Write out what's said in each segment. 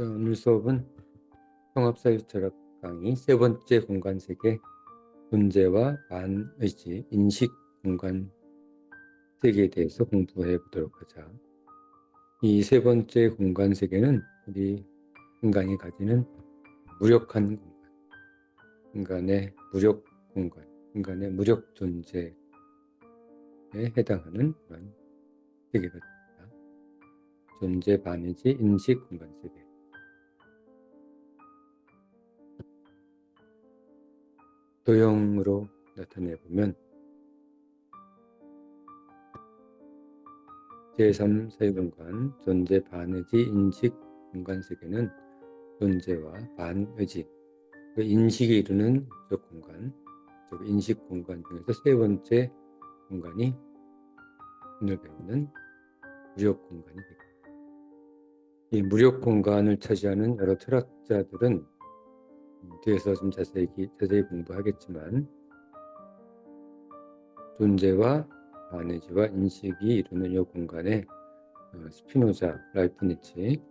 오늘 수업은 통합사유철학 강의 세 번째 공간세계 존재와 반의지, 인식 공간 세계에 대해서 공부해 보도록 하자. 이 세 번째 공간세계는 우리 인간이 가지는 무력한 공간, 인간의 무력 공간, 인간의 무력 존재에 해당하는 그런 세계가 됩니다. 존재 반의지, 인식 공간 세계. 도형으로 나타내보면 제3 사유공간, 존재 반의지, 인식 공간세계는 존재와 반의지, 그 인식이 이루는 무적 공간, 즉 인식 공간 중에서 세 번째 공간이 오늘 배우는 무력 공간이 되겠습니다. 이 무력 공간을 차지하는 여러 철학자들은 뒤에서 좀 자세히 공부하겠지만 존재와 반의지와 인식이 이루는 이 공간에 스피노자, 라이프니츠,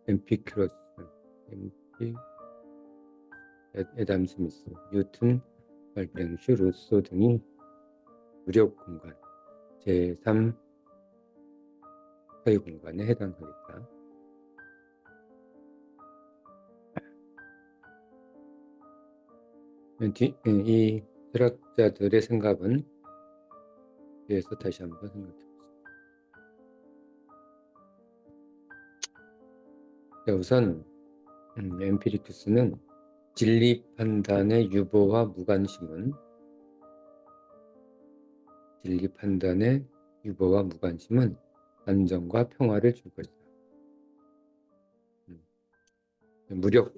엠피큐러스, 애담 스미스, 뉴튼, 발브랭슈, 루소 등이 무력 공간, 제3 사유 공간에 해당하겠다. 이 철학자들의 생각은 뒤에서 다시 한번 생각해 보겠습니다. 자, 우선 엠피리쿠스는 진리 판단의 유보와 무관심은 안정과 평화를 줄 것이다. 무력,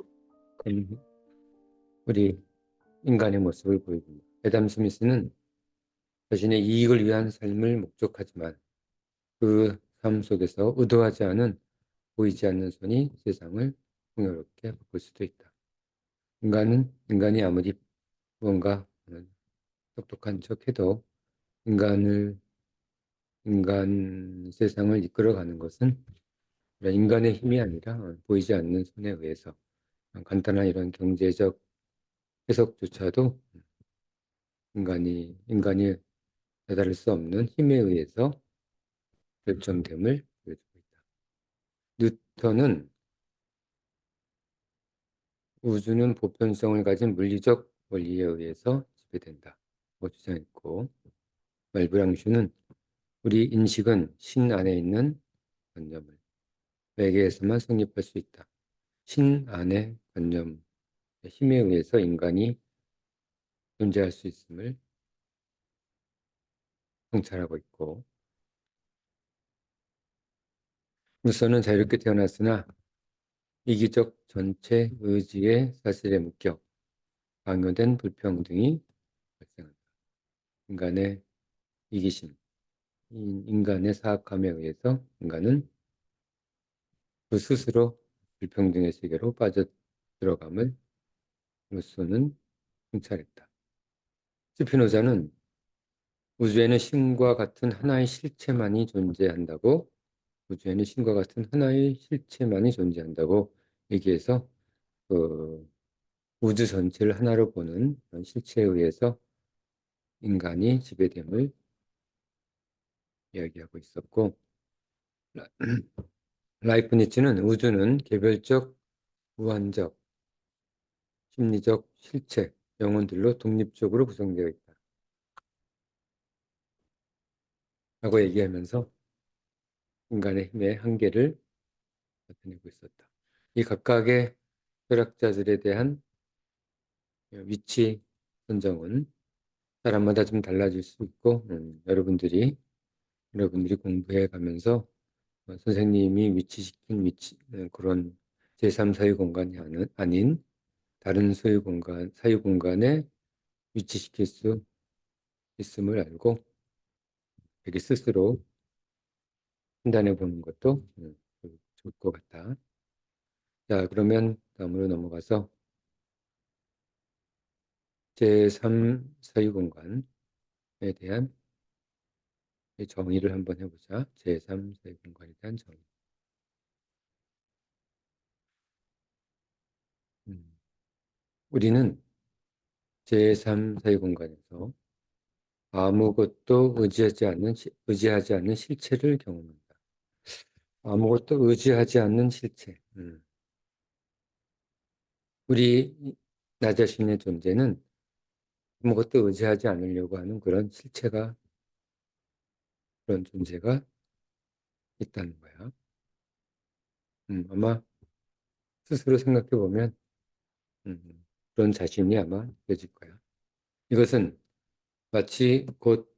우리 인간의 모습을 보여줍니다. 애담 스미스는 자신의 이익을 위한 삶을 목적하지만 그 삶 속에서 의도하지 않은 보이지 않는 손이 세상을 풍요롭게 바꿀 수도 있다. 인간이 아무리 무언가 똑똑한 척해도 인간 세상을 이끌어가는 것은 인간의 힘이 아니라 보이지 않는 손에 의해서 간단한 이런 경제적 해석조차도 인간이 다다를 수 없는 힘에 의해서 결정됨을 보여주고 있다. 뉴턴은 우주는 보편성을 가진 물리적 원리에 의해서 지배된다고 주장했고, 말브랑슈는 우리 인식은 신 안에 있는 관념을 외계에서만 성립할 수 있다. 신 안의 관념의 힘에 의해서 인간이 존재할 수 있음을 성찰하고 있고, 루소는 자유롭게 태어났으나 이기적 전체 의지의 사실에 묶여 강요된 불평등이 발생한다. 인간의 이기심, 인간의 사악함에 의해서 인간은 그 스스로 불평등의 세계로 빠져들어감을 루소는 성찰했다. 스피노자는 우주에는 신과 같은 하나의 실체만이 존재한다고 얘기해서 그 우주 전체를 하나로 보는 그런 실체에 의해서 인간이 지배됨을 이야기하고 있었고, 라이프니츠는 우주는 개별적, 무한적, 심리적 실체, 영혼들로 독립적으로 구성되어 있다 라고 얘기하면서 인간의 힘의 한계를 나타내고 있었다. 이 각각의 철학자들에 대한 위치 선정은 사람마다 좀 달라질 수 있고, 여러분들이 공부해 가면서 선생님이 위치시킨 그런 제3 사유 공간이 아닌 다른 사유 공간에 위치시킬 수 있음을 알고 자기 스스로 판단해 보는 것도 좋을 것 같다. 자, 그러면 다음으로 넘어가서 제3 사유 공간에 대한 정의를 한번 해보자. 제3 사회공간에 대한 정의. 음, 우리는 제3 사회공간에서 아무것도 의지하지 않는 실체를 경험한다. 아무것도 의지하지 않는 실체. 우리 나 자신의 존재는 아무것도 의지하지 않으려고 하는 그런 존재가 있다는 거야. 아마 스스로 생각해 보면 그런 자신이 아마 느껴질 거야. 이것은 마치 곧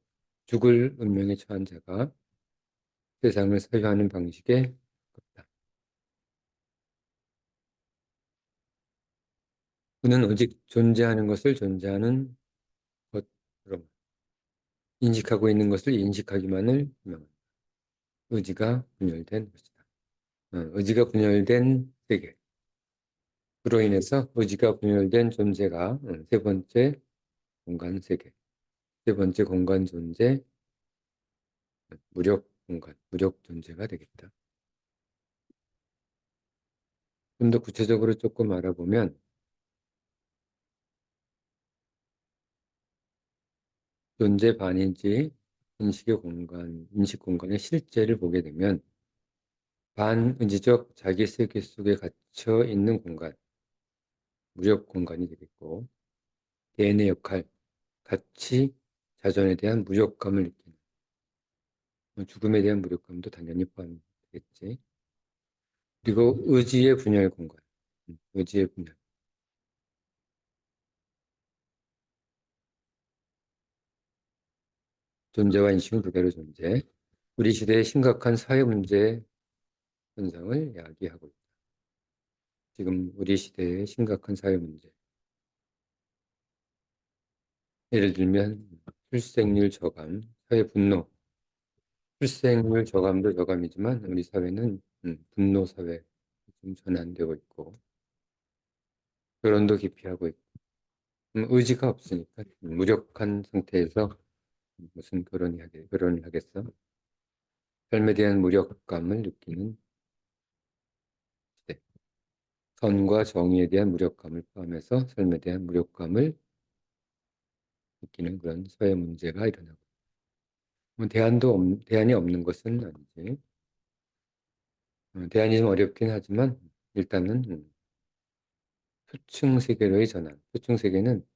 죽을 운명에 처한 자가 세상을 사유하는 방식에 가깝다. 그는 오직 존재하는 것을 존재하는 것으로 인식하고 있는 것을 인식하기만을 희망한다. 의지가 분열된 것이다. 의지가 분열된 세계. 그로 인해서 의지가 분열된 존재가 세 번째 공간 세계, 세 번째 공간 존재, 무력 공간, 무력 존재가 되겠다. 좀 더 구체적으로 조금 알아보면 존재 반인지 인식 공간의 실제를 보게 되면 반의지적 자기 세계 속에 갇혀 있는 공간, 무력 공간이 되겠고 개인의 역할, 가치, 자존에 대한 무력감을 느끼는 죽음에 대한 무력감도 당연히 포함되겠지. 그리고 의지의 분열 공간, 의지의 분열. 존재와 인식은 그대로 존재. 우리 시대의 심각한 사회 문제 현상을 야기하고 있다. 지금 우리 시대의 심각한 사회 문제. 예를 들면 출생률 저감, 사회 분노. 출생률 저감도 저감이지만 우리 사회는 분노 사회 좀 전환되고 있고 결혼도 기피하고 있고 의지가 없으니까 무력한 상태에서 무슨 결혼을 하겠어? 삶에 대한 무력감을 느끼는 시대. 선과 정의에 대한 무력감을 포함해서 삶에 대한 무력감을 느끼는 그런 사회 문제가 일어나고 뭐 대안이 없는 것은 아니지. 대안이 좀 어렵긴 하지만 일단은 표층 세계로의 전환. 표층 세계는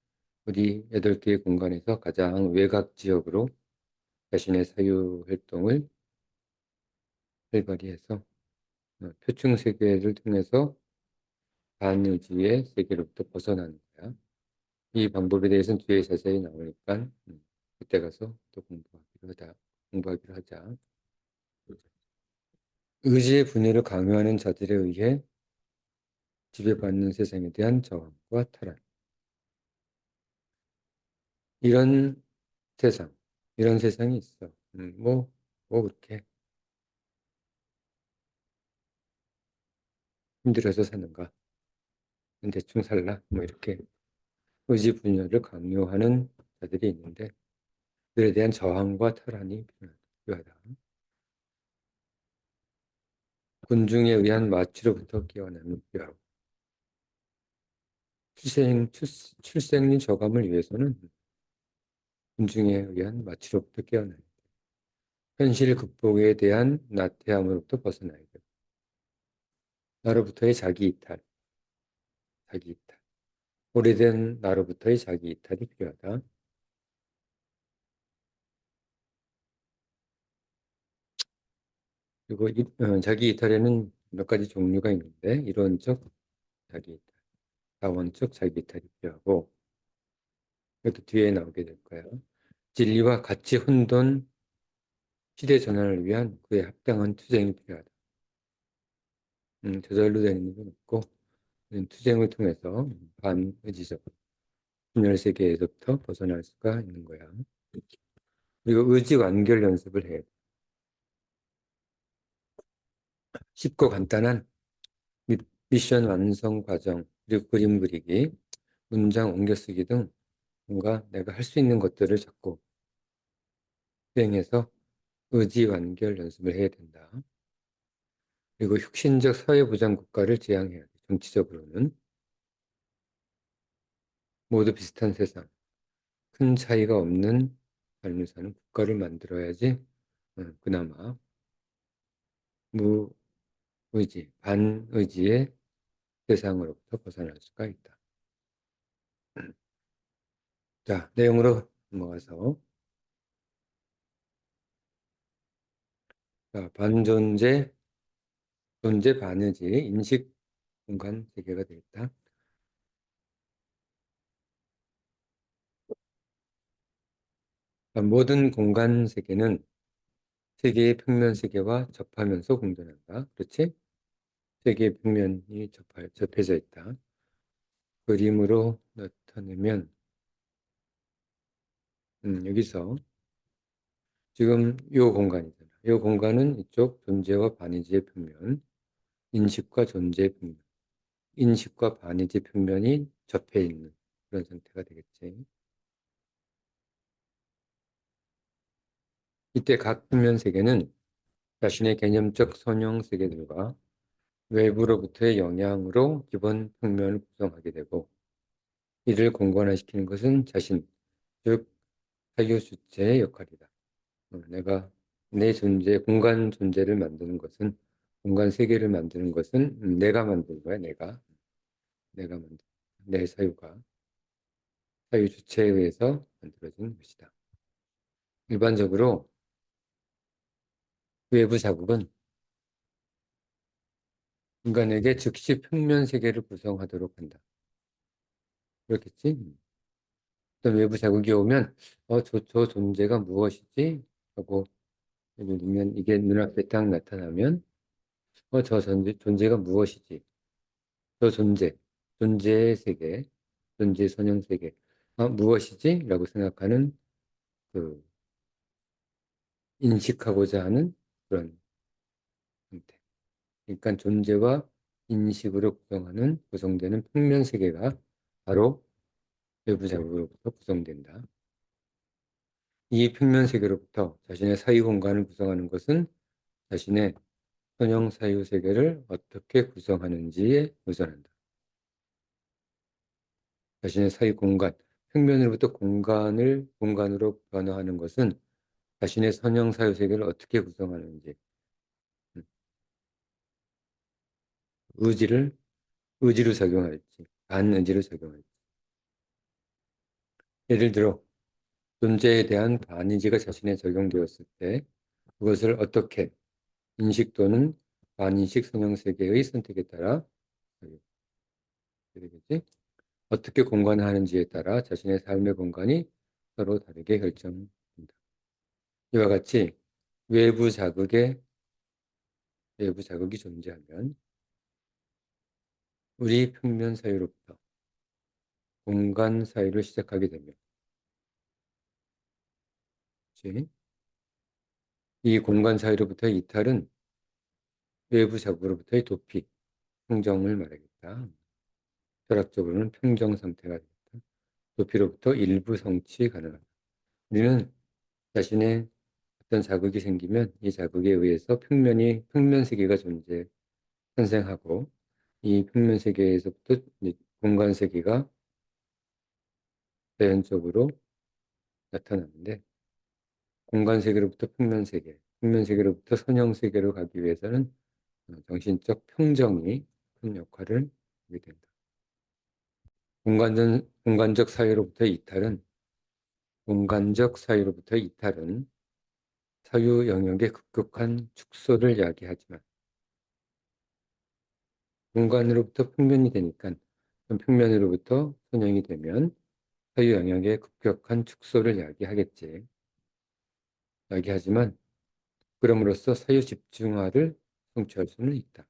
우리 8개의 공간에서 가장 외곽 지역으로 자신의 사유 활동을 활발히 해서 표층 세계를 통해서 반의지의 세계로부터 벗어나는 거야. 이 방법에 대해서는 뒤에 자세히 나오니까 그때 가서 또 공부하기로 하자. 의지의 분열을 강요하는 자들에 의해 지배받는 세상에 대한 저항과 탈환. 이런 세상, 이런 세상이 있어. 뭐 그렇게 힘들어서 사는가? 대충 살라? 뭐 이렇게 의지 분열을 강요하는 자들이 있는데 그에 대한 저항과 탈환이 필요하다. 군중에 의한 마취로부터 깨어남이 필요하고 출생률 저감을 위해서는 군중에 의한 마취로부터 깨어나야 돼. 현실 극복에 대한 나태함으로부터 벗어나야 돼. 나로부터의 자기 이탈. 오래된 나로부터의 자기 이탈이 필요하다. 그리고 자기 이탈에는 몇 가지 종류가 있는데 이론적 자기 이탈, 다원적 자기 이탈이 필요하고 이것도 뒤에 나오게 될 거예요. 진리와 가치 혼돈 시대 전환을 위한 그에 합당한 투쟁이 필요하다. 저절로 되는 건 없고 투쟁을 통해서 반의지적 분열 세계에서부터 벗어날 수가 있는 거야. 그리고 의지 완결 연습을 해. 쉽고 간단한 미션 완성 과정, 그리고 그림 그리기, 문장 옮겨 쓰기 등 뭔가 내가 할 수 있는 것들을 자꾸 수행해서 의지 완결 연습을 해야 된다. 그리고 혁신적 사회보장 국가를 지향해야 돼. 정치적으로는 모두 비슷한 세상, 큰 차이가 없는 삶을 사는 국가를 만들어야지 그나마 무의지, 반의지의 세상으로부터 벗어날 수가 있다. 자, 내용으로 넘어가서 자, 반존재, 존재 반의지, 인식 공간 세계가 되겠다. 모든 공간 세계는 세계의 평면 세계와 접하면서 공존한다. 그렇지? 세계의 평면이 접해져 있다. 그림으로 나타내면 여기서 지금 이 공간이잖아. 이 공간은 이쪽 존재와 반의지의 평면, 인식과 존재의 평면, 인식과 반의지 평면이 접해 있는 그런 상태가 되겠지. 이때 각 평면 세계는 자신의 개념적 선형 세계들과 외부로부터의 영향으로 기본 평면을 구성하게 되고 이를 공간화시키는 것은 자신, 즉 사유 주체의 역할이다. 내가 내 존재, 공간 존재를 만드는 것은 공간 세계를 만드는 것은 내가 만든 거야, 내가 만든 내 사유가 사유 주체에 의해서 만들어진 것이다. 일반적으로 외부 자국은 인간에게 즉시 평면 세계를 구성하도록 한다. 그렇겠지? 어떤 외부 자극이 오면 저 존재가 무엇이지? 하고 예를 들면 이게 눈앞에 딱 나타나면 저 존재가 무엇이지? 저 존재의 세계, 존재 선형 세계, 무엇이지? 라고 생각하는 그 인식하고자 하는 그런 형태. 그러니까 존재와 인식으로 구성되는 평면 세계가 바로 외부 자극으로부터 구성된다. 이 평면 세계로부터 자신의 사유 공간을 구성하는 것은 자신의 선형 사유 세계를 어떻게 구성하는지에 의존한다. 자신의 사유 공간, 평면으로부터 공간으로 변화하는 것은 자신의 선형 사유 세계를 어떻게 구성하는지, 음, 의지를, 의지로 작용할지, 반의지로 작용할지. 예를 들어, 존재에 대한 반의지가 자신에 적용되었을 때 그것을 어떻게 인식 또는 반인식 선형 세계의 선택에 따라 되겠지? 어떻게 공간화하는지에 따라 자신의 삶의 공간이 서로 다르게 결정된다. 이와 같이 외부 자극에 외부 자극이 존재하면 우리 평면 사이로부터 공간 사이를 시작하게 되면 그치? 이 공간 사이로부터의 이탈은 외부 자극으로부터의 도피, 평정을 말하겠다. 철학적으로는 평정 상태가 되겠다. 도피로부터 일부 성취 가능하다. 우리는 자신의 어떤 자극이 생기면 이 자극에 의해서 평면 세계가 탄생하고 이 평면 세계에서부터 공간 세계가 자연적으로 나타나는데 공간 세계로부터 평면 세계, 평면 세계로부터 선형 세계로 가기 위해서는 정신적 평정이 큰 역할을 하게 된다. 공간적 사유로부터의 이탈은 공간적 사유로부터의 이탈은 사유 영역의 급격한 축소를 야기하지만 공간으로부터 평면이 되니까 평면으로부터 선형이 되면 사유 영역의 급격한 축소를 야기하지만 그럼으로써 사유 집중화를 성취할 수는 있다.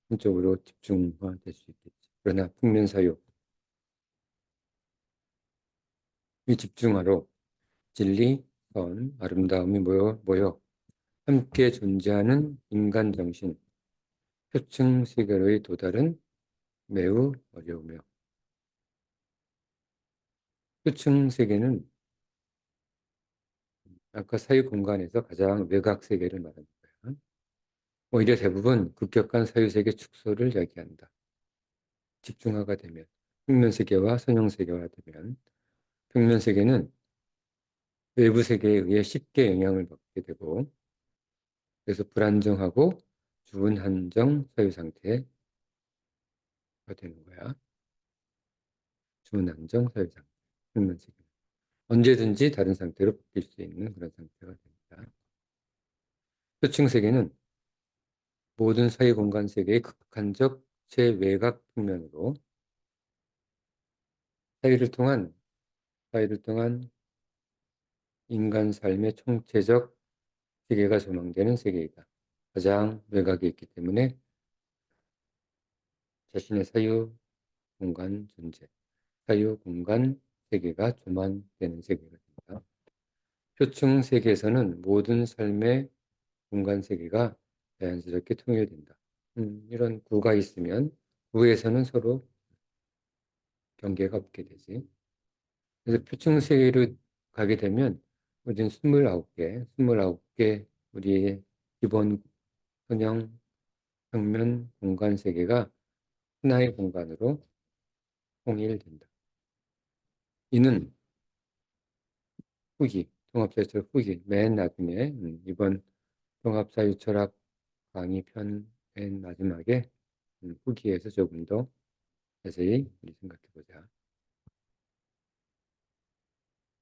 한쪽으로 집중화될 수 있겠지. 그러나 평면 사유, 이 집중화로 진리, 선, 아름다움이 모여 함께 존재하는 인간 정신, 표층 세계로의 도달은 매우 어려우며 표층 세계는 아까 사유 공간에서 가장 외곽 세계를 말하는 거야. 오히려 대부분 급격한 사유 세계 축소를 이야기한다. 집중화가 되면 평면 세계와 선형 세계화 되면 평면 세계는 외부 세계에 의해 쉽게 영향을 받게 되고 그래서 불안정하고 주문한정 사유 상태가 되는 거야. 주문한정 사유 상태. 평면 세계. 언제든지 다른 상태로 바뀔 수 있는 그런 상태가 됩니다. 표층 세계는 모든 사유 공간 세계의 극한적 최외곽 평면으로 사유를 통한 인간 삶의 총체적 세계가 조망되는 세계이다. 가장 외곽에 있기 때문에 자신의 사유 공간 존재, 사유 공간 세계가 조망되는 세계가 됩니다. 표층 세계에서는 모든 삶의 공간 세계가 자연스럽게 통일된다. 이런 구가 있으면 구에서는 서로 경계가 없게 되지. 그래서 표층 세계로 가게 되면 우리는 29개 우리의 기본 선형 평면 공간 세계가 하나의 공간으로 통일된다. 이는 후기, 통합사유철학 후기, 맨 나중에 이번 통합사유철학 강의 편 맨 마지막에 후기에서 조금 더 자세히 우리 생각해보자.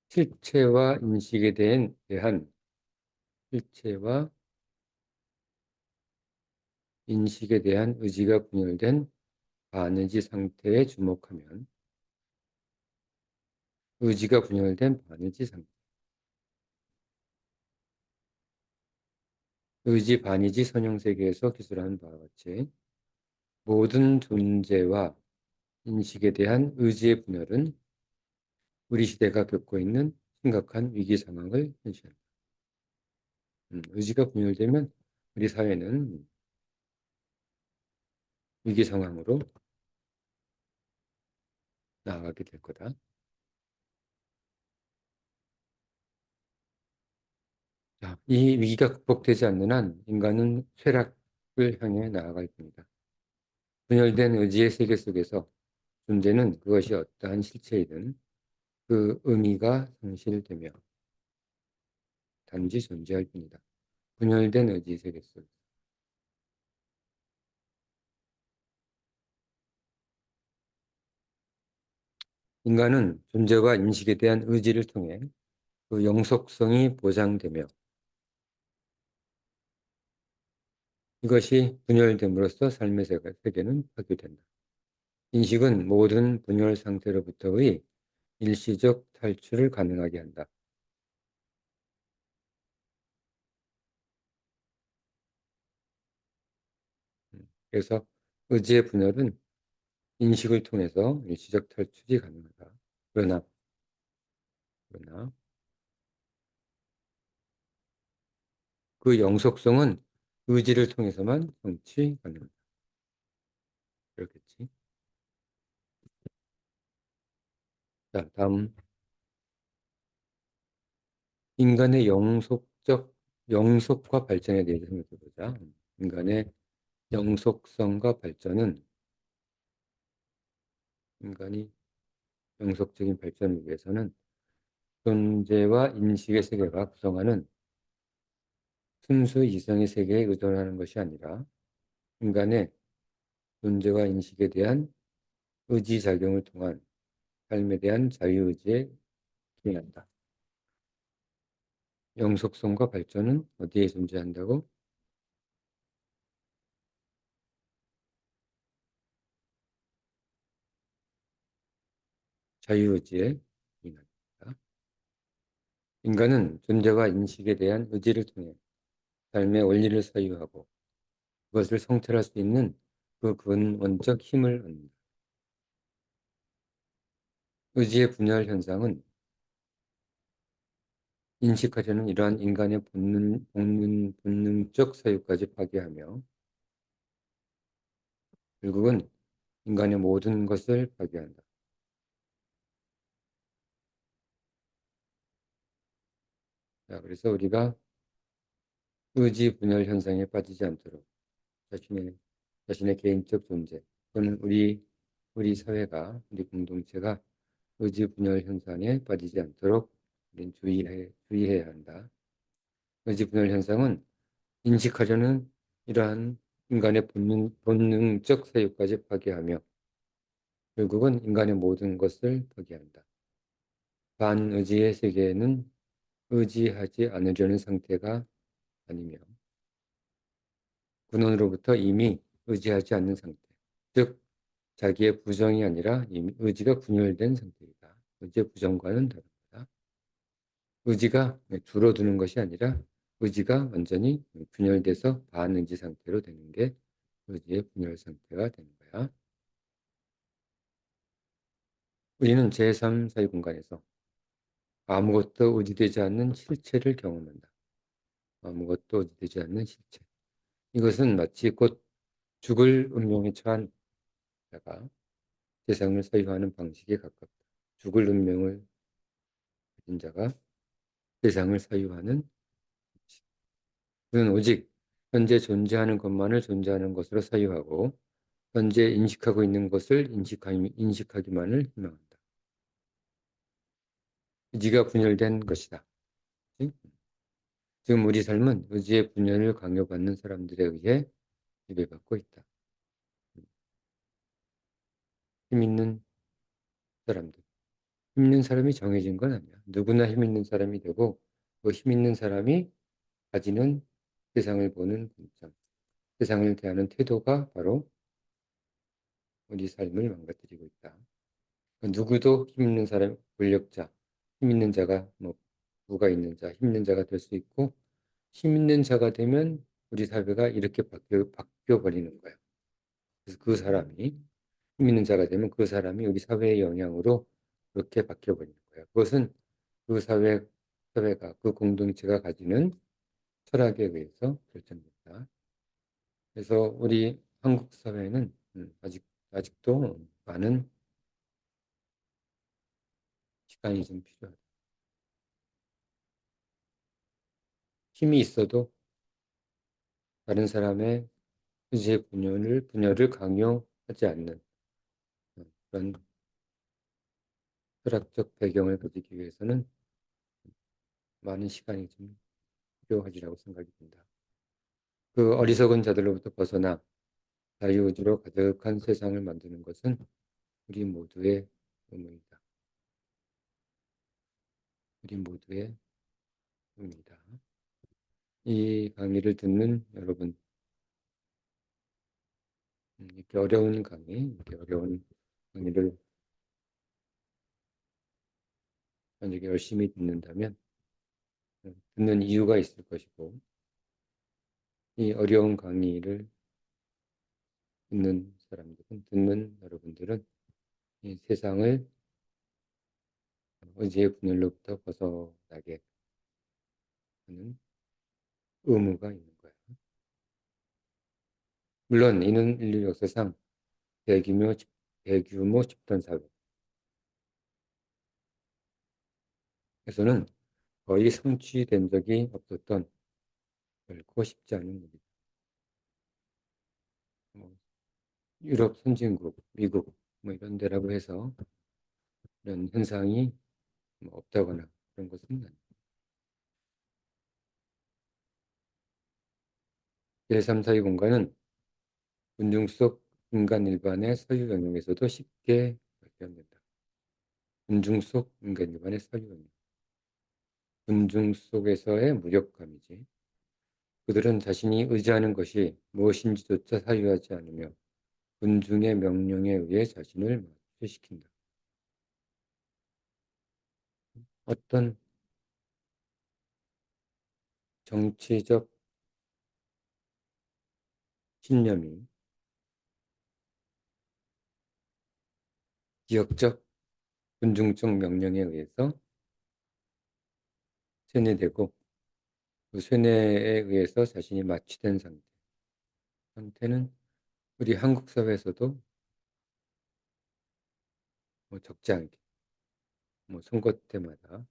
실체와 인식에 대한 실체와 인식에 대한 의지가 분열된 반의지 상태에 주목하면 의지가 분열된 반의지 상태 의지 반의지 선형세계에서 기술하는 바와 같이 모든 존재와 인식에 대한 의지의 분열은 우리 시대가 겪고 있는 심각한 위기 상황을 현시한다. 의지가 분열되면 우리 사회는 위기 상황으로 나아가게 될 거다. 자, 이 위기가 극복되지 않는 한 인간은 쇠락을 향해 나아갈 겁니다. 분열된 의지의 세계 속에서 존재는 그것이 어떠한 실체이든 그 의미가 상실되며 단지 존재할 뿐이다. 분열된 의지 세계 속 인간은 존재와 인식에 대한 의지를 통해 그 영속성이 보장되며 이것이 분열됨으로써 삶의 세계는 파괴된다. 인식은 모든 분열 상태로부터의 일시적 탈출을 가능하게 한다. 그래서 의지의 분열은 인식을 통해서 일시적 탈출이 가능하다. 그러나 그 영속성은 의지를 통해서만 성취 가능하다. 그렇겠지. 자, 다음 인간의 영속과 발전에 대해서 생각해 보자. 인간의 영속성과 발전은 인간이 영속적인 발전을 위해서는 존재와 인식의 세계가 구성하는 순수 이성의 세계에 의존하는 것이 아니라 인간의 존재와 인식에 대한 의지작용을 통한 삶에 대한 자유의지에 기인한다. 영속성과 발전은 어디에 존재한다고? 자유의지에 기인한다. 인간은 존재와 인식에 대한 의지를 통해 삶의 원리를 사유하고 그것을 성찰할 수 있는 그 근원적 힘을 얻는다. 의지의 분열 현상은 인식하려는 이러한 인간의 본능적 사유까지 파괴하며 결국은 인간의 모든 것을 파괴한다. 자, 그래서 우리가 의지 분열 현상에 빠지지 않도록 자신의, 자신의 개인적 존재 또는 우리 사회가, 우리 공동체가 의지 분열 현상에 빠지지 않도록 우리는 주의해야 한다. 의지 분열 현상은 인식하려는 이러한 인간의 본능적 사유까지 파괴하며 결국은 인간의 모든 것을 파괴한다. 반의지의 세계에는 의지하지 않으려는 상태가 아니며 근원으로부터 이미 의지하지 않는 상태, 즉 자기의 부정이 아니라 이미 의지가 분열된 상태이다. 의지의 부정과는 다릅니다. 의지가 줄어드는 것이 아니라 의지가 완전히 분열돼서 반의지 상태로 되는 게 의지의 분열 상태가 되는 거야. 우리는 제3 사회 공간에서 아무것도 의지되지 않는 실체를 경험한다. 아무것도 의지되지 않는 실체. 이것은 마치 곧 죽을 운명에 처한 자가 세상을 사유하는 방식에 가깝다. 죽을 운명을 가진 자가 세상을 사유하는 방식. 그는 오직 현재 존재하는 것만을 존재하는 것으로 사유하고 현재 인식하고 있는 것을 인식하기만을 희망한다. 의지가 분열된 것이다. 지금 우리 삶은 의지의 분열을 강요받는 사람들에 의해 지배받고 있다. 힘 있는 사람들. 힘 있는 사람이 정해진 건 아니야. 누구나 힘 있는 사람이 되고 그 힘 있는 사람이 가지는 세상을 보는 관점, 세상을 대하는 태도가 바로 우리 삶을 망가뜨리고 있다. 누구도 힘 있는 사람, 권력자, 힘 있는 자가 뭐 부가 있는 자, 힘 있는 자가 될 수 있고 힘 있는 자가 되면 우리 사회가 이렇게 바뀌어 버리는 거야. 그래서 그 사람이 힘 있는 자가 되면 그 사람이 우리 사회의 영향으로 그렇게 바뀌어 버리는 거야. 그것은 그 사회가 그 공동체가 가지는 철학에 의해서 결정됐다. 그래서 우리 한국 사회는 아직도 많은 시간이 좀 필요하다. 힘이 있어도 다른 사람의 의지의 분열을 강요하지 않는 그런 철학적 배경을 가지기 위해서는 많은 시간이 좀 필요하리라고 생각이 든다. 그 어리석은 자들로부터 벗어나 자유의지로 가득한 세상을 만드는 것은 우리 모두의 의무이다. 우리 모두의 의무이다. 이 강의를 듣는 여러분, 이렇게 어려운 이렇게 어려운 강의를 만약에 열심히 듣는다면 듣는 이유가 있을 것이고 이 어려운 강의를 듣는 여러분들은 이 세상을 의지의 분열로부터 벗어나게 하는 의무가 있는 거예요. 물론 이는 인류 역사상 대규모, 대규모 집단 사회에서는 거의 성취된 적이 없었던 결코 쉽지 않은 일이다. 뭐, 유럽 선진국, 미국 뭐 이런 데라고 해서 이런 현상이 뭐 없다거나 그런 것은 아닙니다. 제3사의 공간은 군중 속 인간 일반의 사유 영역에서도 쉽게 발견된다. 군중 속 인간 일반의 사유 영역. 군중 속에서의 무력감이지. 그들은 자신이 의지하는 것이 무엇인지조차 사유하지 않으며 군중의 명령에 의해 자신을 마취시킨다. 어떤 정치적 신념이 기억적, 군중적 명령에 의해서 세뇌되고 그 세뇌에 의해서 자신이 마취된 상태는 우리 한국 사회에서도 뭐 적지 않게 뭐 선거 때마다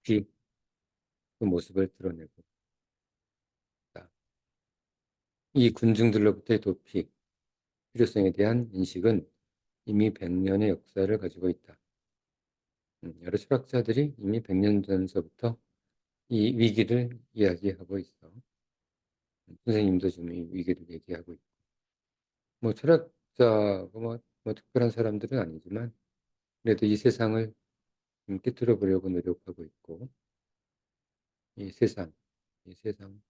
깊이 그 모습을 드러내고 있다. 이 군중들로부터의 도피, 필요성에 대한 인식은 이미 100년의 역사를 가지고 있다. 여러 철학자들이 이미 100년 전서부터 이 위기를 이야기하고 있어. 선생님도 지금 이 위기를 얘기하고 있고. 뭐 철학자가 뭐 특별한 사람들은 아니지만 그래도 이 세상을 깨뜨려 보려고 노력하고 있고 이 세상, 이 세상,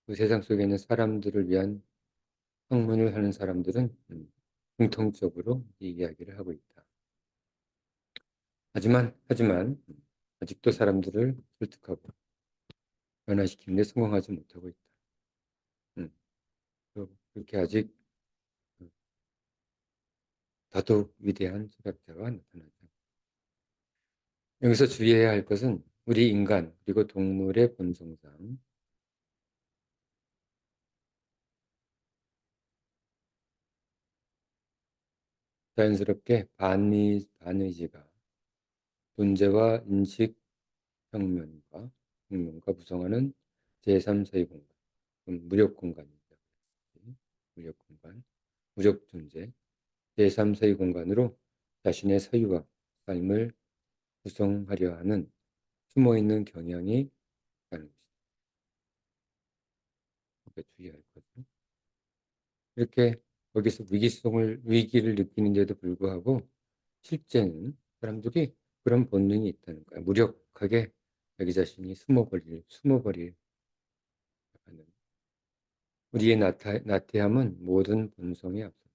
그 세상 속에 있는 사람들을 위한 학문을 하는 사람들은 공통적으로 이 이야기를 하고 있다. 하지만 아직도 사람들을 설득하고 변화시키는 데 성공하지 못하고 있다. 그렇게 아직 더더욱 위대한 철학자가 나타나다. 여기서 주의해야 할 것은 우리 인간 그리고 동물의 본성상 자연스럽게 반의지가 존재와 인식 평면과 구성하는 제3세의 공간, 무력 공간이죠. 무력 공간, 무력 존재, 제3세의 공간으로 자신의 사유와 삶을 구성하려 하는 숨어있는 경향이 있다는 것이다. 그러니까 주의할 거죠. 이렇게 거기서 위기를 느끼는데도 불구하고 실제는 사람들이 그런 본능이 있다는 거야. 무력하게 자기 자신이 숨어버릴 하는. 우리의 나태함은 모든 본성에 앞서.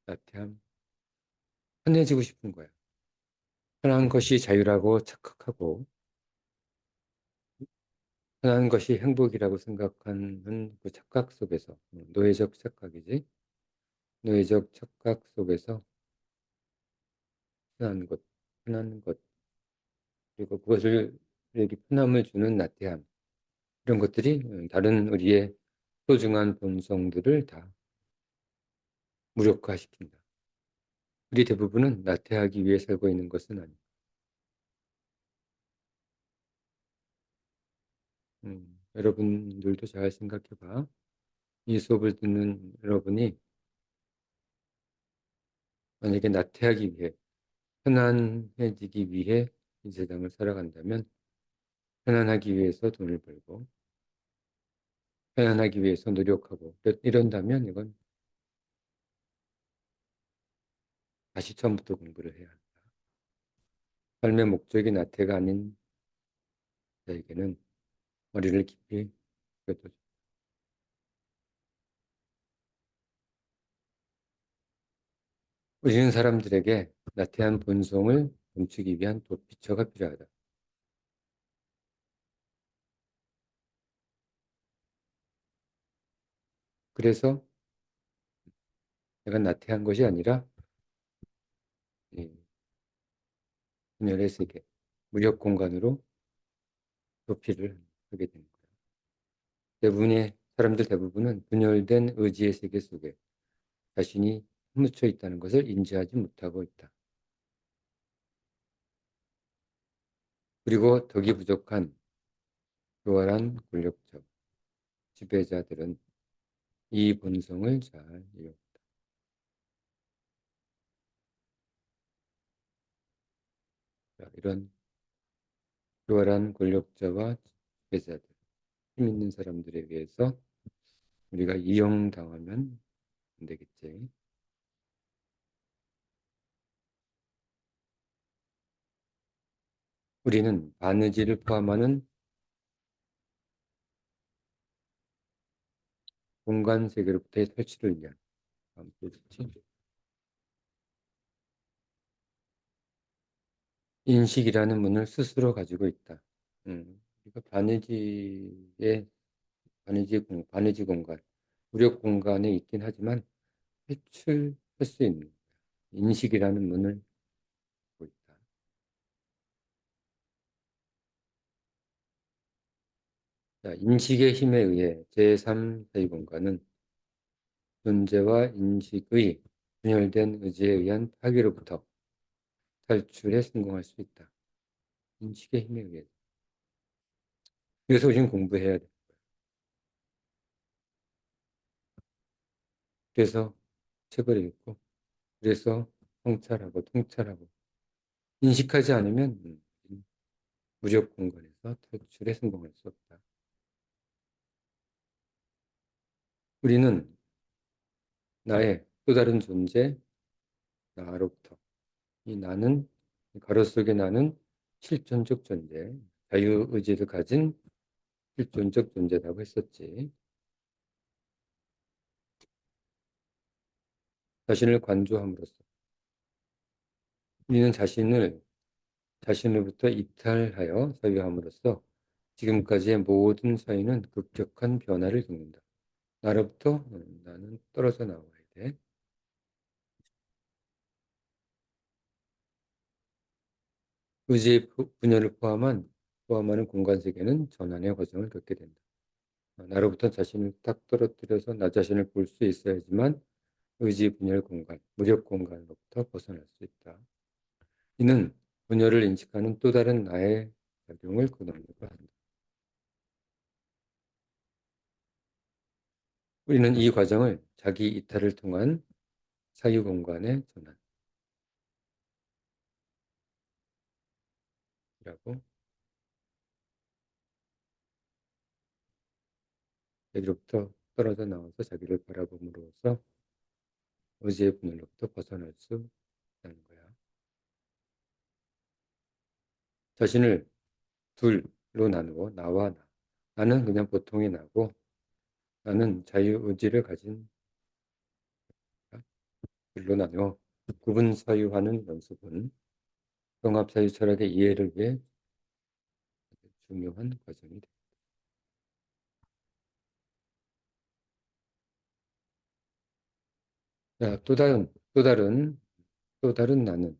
나태함, 편해지고 싶은 거야. 편한 것이 자유라고 착각하고, 편한 것이 행복이라고 생각하는 그 착각 속에서, 노예적 착각이지. 노예적 착각 속에서 편한 것, 편한 것, 그리고 그것을 이렇게 편함을 주는 나태함, 이런 것들이 다른 우리의 소중한 본성들을 다 무력화시킨다. 우리 대부분은 나태하기 위해 살고 있는 것은 아니다. 여러분들도 잘 생각해 봐. 이 수업을 듣는 여러분이 만약에 나태하기 위해, 편안해지기 위해 이 세상을 살아간다면 편안하기 위해서 돈을 벌고 편안하기 위해서 노력하고 이런다면 이건 다시 처음부터 공부를 해야 한다. 삶의 목적이 나태가 아닌 자에게는 머리를 깊이 쥐어줘. 우리는 사람들에게 나태한 본성을 멈추기 위한 도피처가 필요하다. 그래서 내가 나태한 것이 아니라 이 분열의 세계, 무력 공간으로 도피를 하게 되는 거예요. 사람들 대부분은 분열된 의지의 세계 속에 자신이 묻혀 있다는 것을 인지하지 못하고 있다. 그리고 덕이 부족한 교활한 권력적 지배자들은 이 본성을 잘 이용한다. 이런 교활한 권력자와 지배자들, 힘 있는 사람들에 의해서 우리가 이용당하면 안 되겠지. 우리는 바느질을 포함하는 공간 세계로부터의 탈출을 위한 인식이라는 문을 스스로 가지고 있다. 그러니까 바느지 공간, 무력 공간에 있긴 하지만 탈출할 수 있는 인식이라는 문을 갖고 있다. 자, 인식의 힘에 의해 제3의 공간은 존재와 인식의 분열된 의지에 의한 파괴로부터 탈출에 성공할 수 있다. 인식의 힘에 의해. 그래서 우리는 공부해야 돼. 그래서 책을 읽고, 그래서 통찰하고, 인식하지 않으면 무력 공간에서 탈출에 성공할 수 없다. 우리는 나의 또 다른 존재, 나로부터, 이 나는, 가로 속의 나는 실존적 존재, 자유의지를 가진 실존적 존재라고 했었지. 자신을 관조함으로써 우리는 자신으로부터 이탈하여 사유함으로써 지금까지의 모든 사유는 급격한 변화를 겪는다. 나로부터 나는 떨어져 나와야 돼. 의지의 분열을 포함하는 공간 세계는 전환의 과정을 겪게 된다. 나로부터 자신을 딱 떨어뜨려서 나 자신을 볼 수 있어야지만 의지 분열 공간, 무력 공간으로부터 벗어날 수 있다. 이는 분열을 인식하는 또 다른 나의 작용을 근원으로 한다. 우리는 이 과정을 자기 이탈을 통한 사유 공간의 전환이라고, 자기로부터 떨어져 나와서 자기를 바라봄으로써 의지의 분열로부터 벗어날 수 있다는 거야. 자신을 둘로 나누어 나와 나. 나는 그냥 보통의 나고, 나는 자유의지를 가진 둘로 나누어 구분 사유하는 연습은 종합사유 철학의 이해를 위해 중요한 과정이 됩니다. 자, 또 다른 나는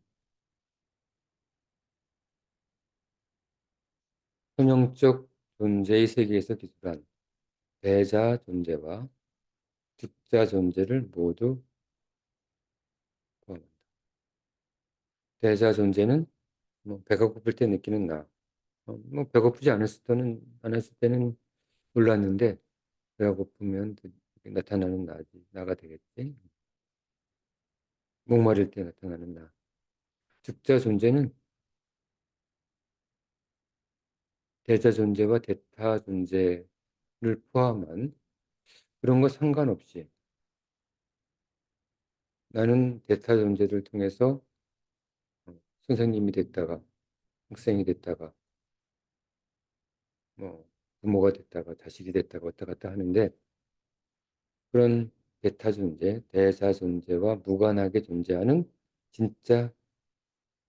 선형적 존재의 세계에서 기술한 대자 존재와 죽자 존재를 모두 포함한다. 대자 존재는 뭐 배가 고플 때 느끼는 나. 뭐 배고프지 않았을 때는 몰랐는데 배가 고프면 나타나는 나가 되겠지. 목마를 때 나타나는 나. 죽자 존재는 대자 존재와 대타 존재를 포함한 그런 거 상관없이 나는 대타 존재를 통해서 선생님이 됐다가 학생이 됐다가 뭐 부모가 됐다가 자식이 됐다가 왔다 갔다 하는데 그런 대타 존재, 대사 존재와 무관하게 존재하는 진짜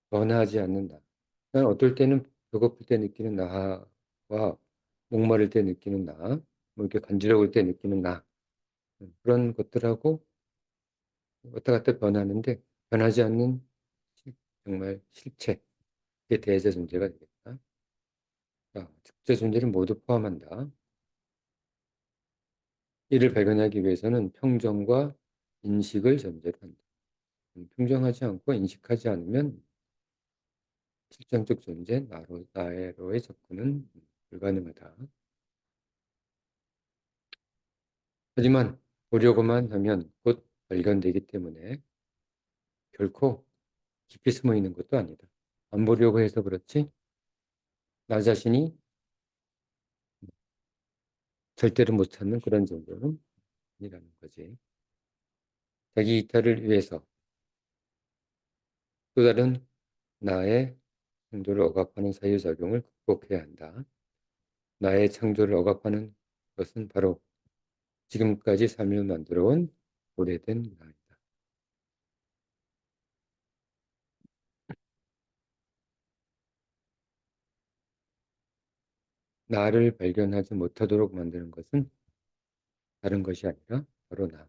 변하지 않는 나. 난 어떨 때는 배고플 때 느끼는 나와 목마를 때 느끼는 나, 뭐 이렇게 간지러울 때 느끼는 나 그런 것들하고 왔다 갔다 변하는데 변하지 않는 정말 실체, 그게 대자 존재가 되겠다. 자, thực 존재를 모두 포함한다. 이를 발견하기 위해서는 평정과 인식을 전제로 한다. 평정하지 않고 인식하지 않으면 실정적 존재, 나로의 접근은 불가능하다. 하지만 보려고만 하면 곧 발견되기 때문에 결코 깊이 숨어 있는 것도 아니다. 안 보려고 해서 그렇지 나 자신이 절대로 못 찾는 그런 정도는 아니라는 거지. 자기 이탈을 위해서 또 다른 나의 창조를 억압하는 사유작용을 극복해야 한다. 나의 창조를 억압하는 것은 바로 지금까지 삶을 만들어온 오래된 나이다. 나를 발견하지 못하도록 만드는 것은 다른 것이 아니라 바로 나,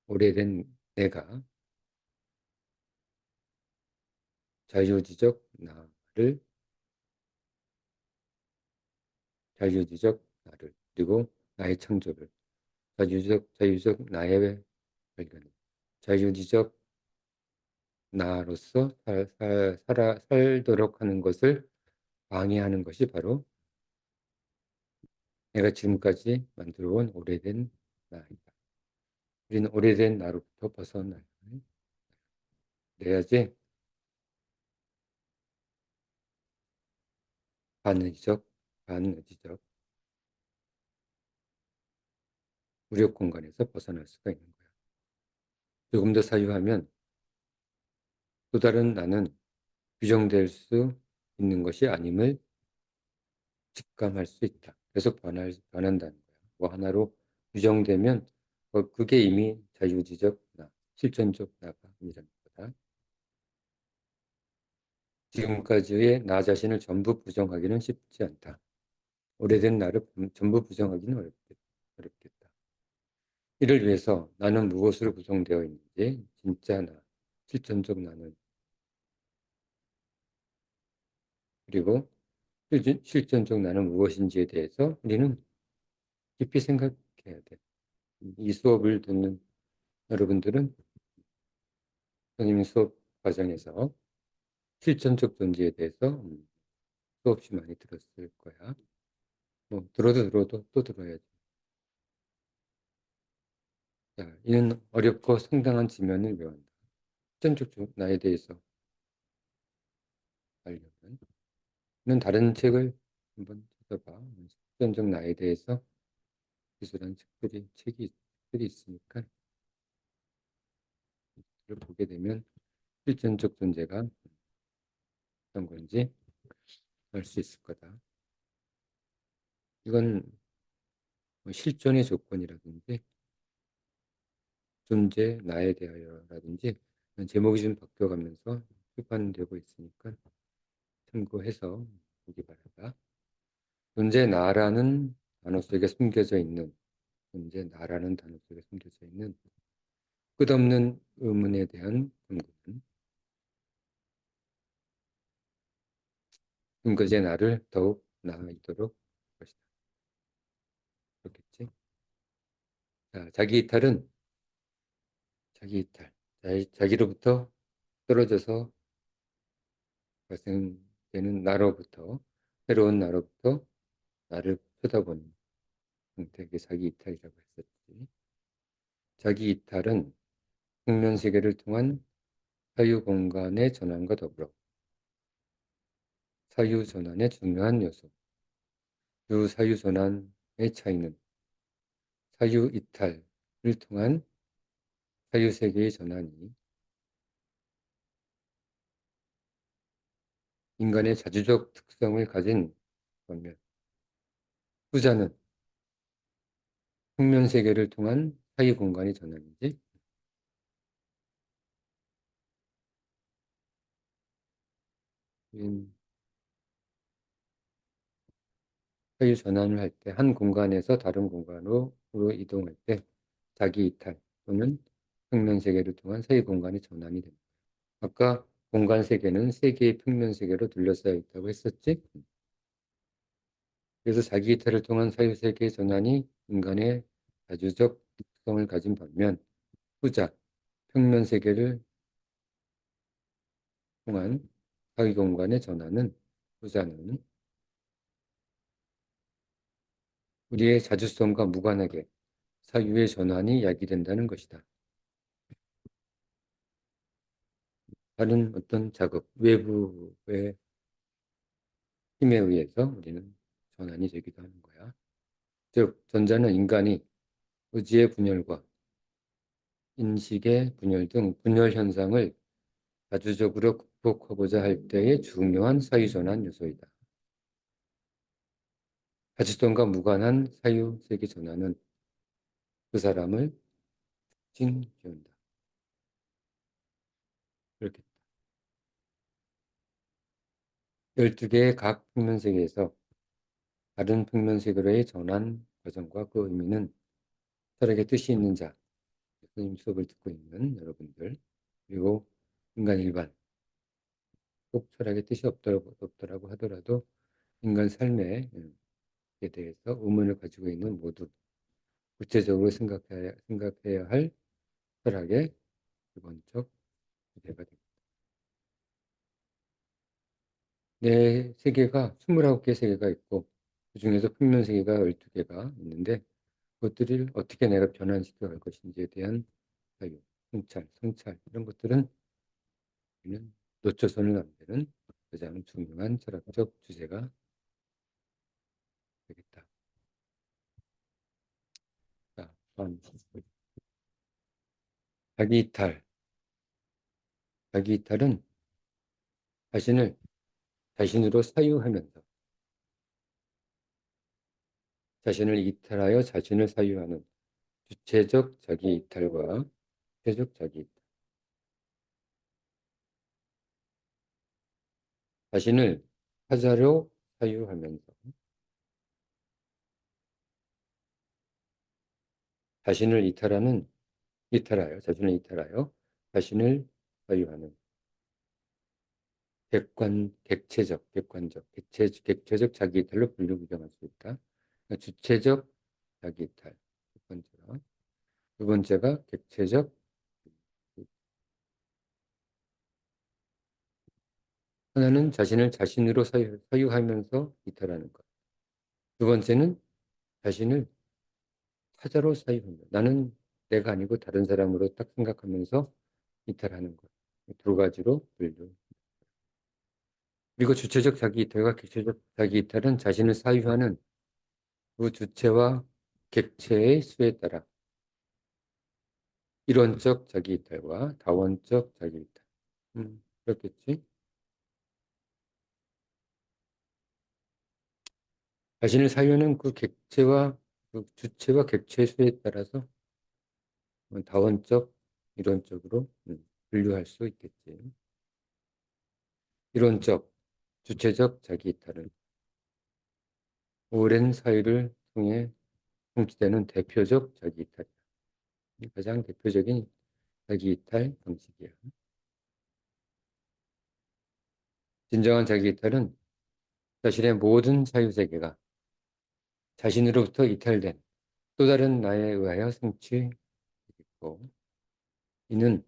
오래된 내가 자유지적 나를, 그리고 나의 창조를, 자유적 나의 발견, 자유지적 나로서 살도록 하는 것을 방해하는 것이 바로 내가 지금까지 만들어온 오래된 나이다. 우리는 오래된 나로부터 벗어나야지 반의적, 반의지적 무력 공간에서 벗어날 수가 있는 거야. 조금 더 사유하면 또 다른 나는 규정될 수 있는 것이 아님을 직감할 수 있다. 계속 변한다는 거야. 뭐 하나로 규정되면 그게 이미 자유지적 나, 실존적 나가 아니라는 거다. 지금까지의 나 자신을 전부 부정하기는 쉽지 않다. 오래된 나를 전부 부정하기는 어렵겠다. 이를 위해서 나는 무엇으로 구성되어 있는지, 진짜 나, 실존적 나는, 그리고 실존적 나는 무엇인지에 대해서 우리는 깊이 생각해야 돼. 이 수업을 듣는 여러분들은 선생님 수업 과정에서 실존적 존재에 대해서 수없이 많이 들었을 거야. 뭐 들어도 또 들어야지. 자, 이는 어렵고 상당한 지면을 외운다. 실존적 나에 대해서 알려면 는 다른 책을 한번 찾아봐. 실존적 나에 대해서 기술한 책들이 있으니까 그걸 보게 되면 실존적 존재가 어떤 건지 알 수 있을 거다. 이건 뭐 실존의 조건이라든지 존재, 나에 대하여라든지 제목이 좀 바뀌어가면서 출판되고 있으니까 참고해서 보기 바랍니다. 존재, 나라는 단어 속에 숨겨져 있는 존재, 나라는 단어 속에 숨겨져 있는 끝없는 의문에 대한 탐구는 지금까지의 나를 더욱 나아있도록 할 것이다. 그렇겠지? 자, 자기 이탈. 자기로부터 떨어져서 발생되는 나로부터, 새로운 나로부터 나를 쳐다보는 형태의 자기 이탈이라고 했었지. 자기 이탈은 평면 세계를 통한 사유 공간의 전환과 더불어 사유 전환의 중요한 요소. 두 사유 전환의 차이는 사유 이탈을 통한 사유 세계의 전환이 인간의 자주적 특성을 가진 거면 후자는 평면 세계를 통한 사유 공간의 전환이지. 사유 전환을 할 때 한 공간에서 다른 공간으로 이동할 때 자기 이탈 또는 평면 세계를 통한 사유 공간의 전환이 됩니다. 아까 공간 세계는 세 개의 평면 세계로 둘러싸여 있다고 했었지? 그래서 자기 이탈을 통한 사유 세계의 전환이 인간의 자주적 특성을 가진 반면 후자, 평면 세계를 통한 사유 공간의 전환은 후자는 우리의 자주성과 무관하게 사유의 전환이 야기된다는 것이다. 다른 어떤 자극, 외부의 힘에 의해서 우리는 전환이 되기도 하는 거야. 즉, 전자는 인간이 의지의 분열과 인식의 분열 등 분열 현상을 자주적으로 극복하고자 할 때의 중요한 사유전환 요소이다. 가치성과 무관한 사유세계 전환은 그 사람을 찡기운다. 그렇겠다. 12개의 각 평면세계에서 다른 평면세계로의 전환 과정과 그 의미는 철학의 뜻이 있는 자, 선생님 수업을 듣고 있는 여러분들, 그리고 인간 일반, 꼭 철학의 뜻이 없더라고 하더라도 인간 삶에 대해서 의문을 가지고 있는 모두 구체적으로 생각해야 할 철학의 기본적 주제가 됩니다. 내 세계가 29개 세계가 있고 그중에서 평면세계가 12개가 있는데 그것들을 어떻게 내가 변환시켜 갈 것인지에 대한 자유, 성찰 이런 것들은 우리는 놓쳐서는 안 되는 가장 중요한 철학적 주제가 되겠다. 자, 다음. 자기 이탈. 자기 이탈은 자신을 자신으로 사유하면서 자신을 이탈하여 자신을 사유하는 주체적 자기 이탈과 주체적 자기 이탈. 자신을 타자로 사유하면서 자신을 자신을 이탈하여 자신을 사유하는 객체적 자기 이탈로 분류구성할 수 있다. 그러니까 주체적 자기 이탈. 첫 번째가. 두 번째가 객체적. 하나는 자신을 자신으로 사유하면서 이탈하는 것. 두 번째는 자신을 타자로 사유한다. 나는 내가 아니고 다른 사람으로 딱 생각하면서 이탈하는 것. 두 가지로 분류. 그리고 주체적 자기 이탈과 객체적 자기 이탈은 자신을 사유하는 그 주체와 객체의 수에 따라 이론적 자기 이탈과 다원적 자기 이탈. 그렇겠지? 자신을 사유하는 그 객체와 그 주체와 객체의 수에 따라서 다원적, 이론적으로 분류할 수 있겠지. 이론적, 주체적 자기 이탈은 오랜 사유를 통해 성취되는 대표적 자기 이탈이다. 가장 대표적인 자기 이탈 방식이야. 진정한 자기 이탈은 자신의 모든 사유세계가 자신으로부터 이탈된 또 다른 나에 의하여 성취되고 이는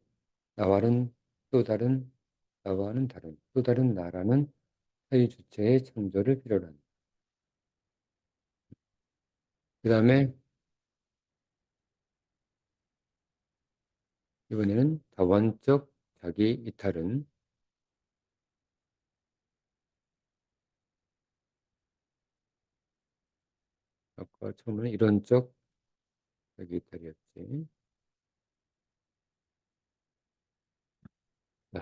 나와는 또 다른 나와는 다른 또 다른 나라는 사유 주체의 창조를 필요로 한다. 그 다음에 이번에는 다원적 자기 이탈은 아까 처음에는 이론적 자기 이탈이었지.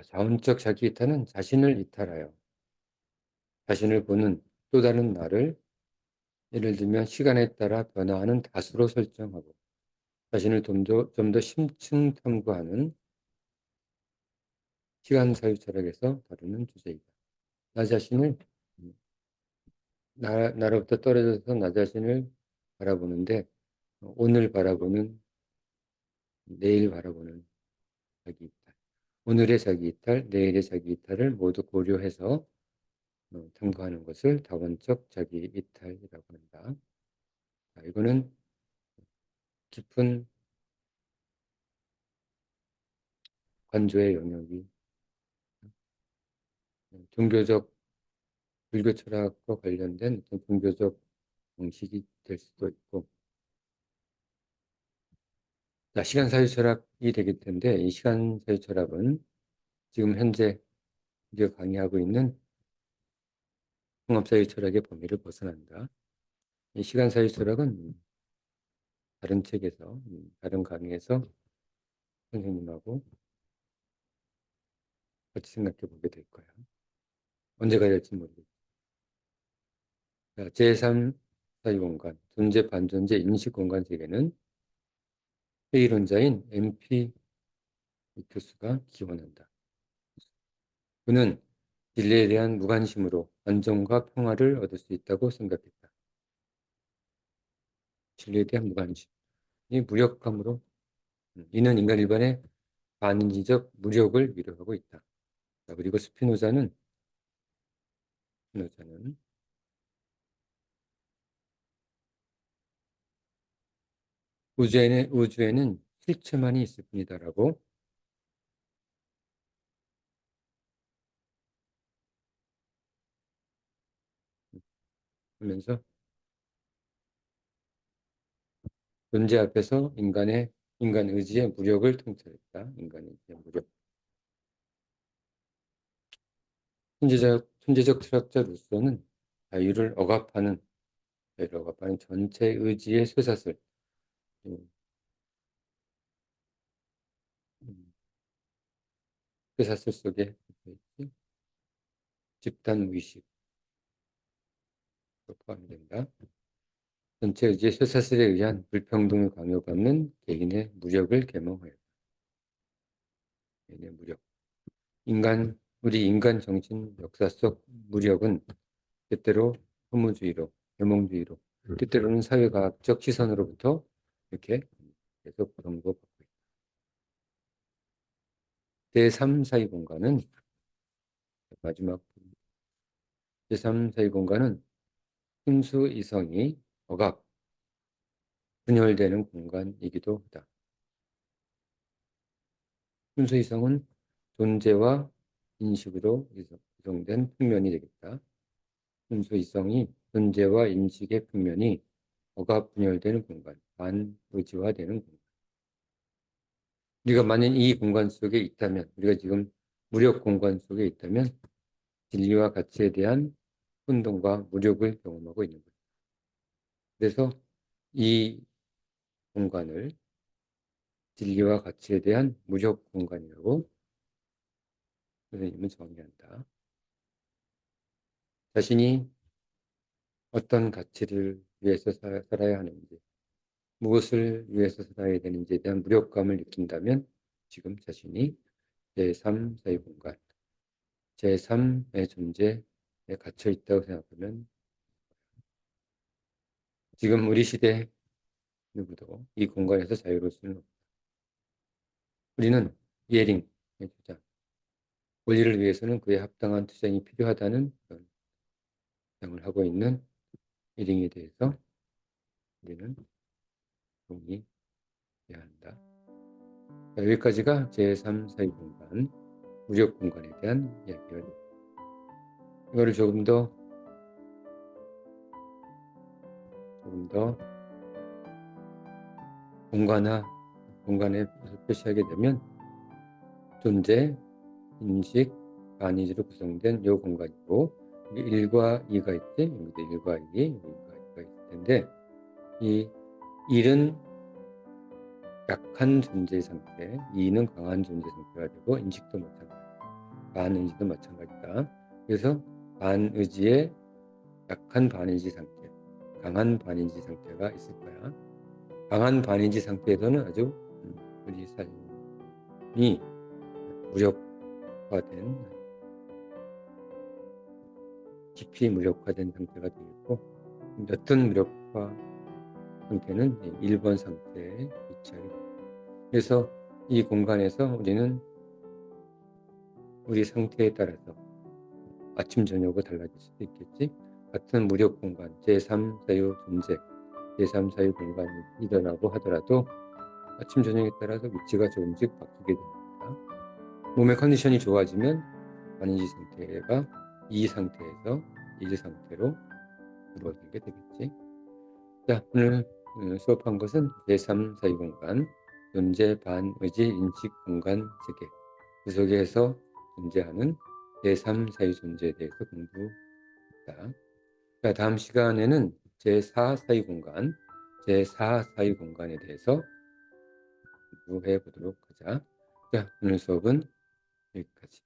자원적 자기 이탈은 자신을 이탈하여 자신을 보는 또 다른 나를 예를 들면 시간에 따라 변화하는 다수로 설정하고 자신을 좀 더 심층 탐구하는 시간 사유 철학에서 다루는 주제이다. 나 자신을 나로부터 떨어져서 나 자신을 바라보는데 오늘 바라보는 내일 바라보는 자기 이탈, 오늘의 자기 이탈, 내일의 자기 이탈을 모두 고려해서 탐구하는 것을 다원적 자기 이탈이라고 한다. 자, 이거는 깊은 관조의 영역이 종교적 불교 철학과 관련된 어떤 종교적 방식이 될 수도 있고, 자, 시간 사유 철학이 되길 텐데 이 시간 사유 철학은 지금 현재 우리가 강의하고 있는 통합 사유 철학의 범위를 벗어난다. 이 시간 사유 철학은 다른 책에서 다른 강의에서 선생님하고 같이 생각해 보게 될 거야. 언제가 될지 모르겠어. 제3 사유공간, 존재, 반존재, 인식공간 세계는 회의론자인 엠피리투스가 기원한다. 그는 진리에 대한 무관심으로 안정과 평화를 얻을 수 있다고 생각했다. 진리에 대한 무관심. 이 무력감으로 이는 인간 일반의 반인지적 무력을 위로하고 있다. 그리고 스피노자는 우주에는 실체만이 있을 뿐이다라고 하면서 존재 앞에서 인간 의지의 무력을 통찰했다. 인간 의지의 무력. 천재적 철학자로서는 자유를 억압하는 전체 의지의 쇠사슬, 음, 쇠사슬 속에 집단 무의식 포함이 된다. 전체 의지의 쇠사슬에 의한 불평등을 강요받는 개인의 무력을 계몽하였다. 개인의 무력. 우리 인간 정신 역사 속 무력은 때때로 허무주의로, 계몽주의로, 때때로는 사회과학적 시선으로부터 이렇게 계속 보정받고 있다. 제3 사이 공간은 마지막 제3 사이 공간은 순수 이성이 억압, 분열되는 공간이기도 하다. 순수 이성은 존재와 인식으로 구성된 평면이 되겠다. 순수 이성이 존재와 인식의 평면이 억압 분열되는 공간, 반의지화되는 공간. 우리가 만약 이 공간 속에 있다면, 우리가 지금 무력 공간 속에 있다면 진리와 가치에 대한 혼동과 무력을 경험하고 있는 거예요. 그래서 이 공간을 진리와 가치에 대한 무력 공간이라고 선생님은 정의한다. 자신이 어떤 가치를 위해서 살아야 하는지, 무엇을 위해서 살아야 되는지에 대한 무력감을 느낀다면 지금 자신이 제3 사회 공간, 제3의 존재에 갇혀 있다고 생각하면 지금 우리 시대 누구도 이 공간에서 자유로울 수는 없다. 우리는 이해링의 주장, 권리를 위해서는 그에 합당한 투쟁이 필요하다는 그런 주장을 하고 있는 이링에 대해서 우리는 동의해야 한다. 자, 여기까지가 제3 사회 공간, 무력 공간에 대한 이야기입니다. 이거를 조금 더 공간에 표시하게 되면 존재, 인식, 반의지로 구성된 이 공간이고 1과 2가 있지? 여기도 1과 2, 2가 있을 텐데 이 1은 약한 존재 상태, 2는 강한 존재 상태가 되고 인식도 마찬가지다. 반의지도 마찬가지다. 그래서 반의지의 약한 반의지 상태, 강한 반의지 상태가 있을 거야. 강한 반의지 상태에서는 아주 우리 삶이 무력화된, 깊이 무력화된 상태가 되겠고 어떤 무력화 상태는 1번 상태에 위치하게 됩니다. 그래서 이 공간에서 우리는 우리 상태에 따라서 아침 저녁으로 달라질 수도 있겠지. 같은 무력 공간, 제3 사유 존재, 제3 사유 공간이 일어나고 하더라도 아침 저녁에 따라서 위치가 조금씩 바뀌게 됩니다. 몸의 컨디션이 좋아지면 반인지 상태가 이 상태에서 1 상태로 줄어들게 되겠지. 자, 오늘 수업한 것은 제3 사유 공간, 존재, 반, 의지, 인식 공간 세계, 그 속에서 존재하는 제3 사유 존재에 대해서 공부했다. 자, 다음 시간에는 제4 사유 공간, 제4 사유 공간에 대해서 공부해 보도록 하자. 자, 오늘 수업은 여기까지.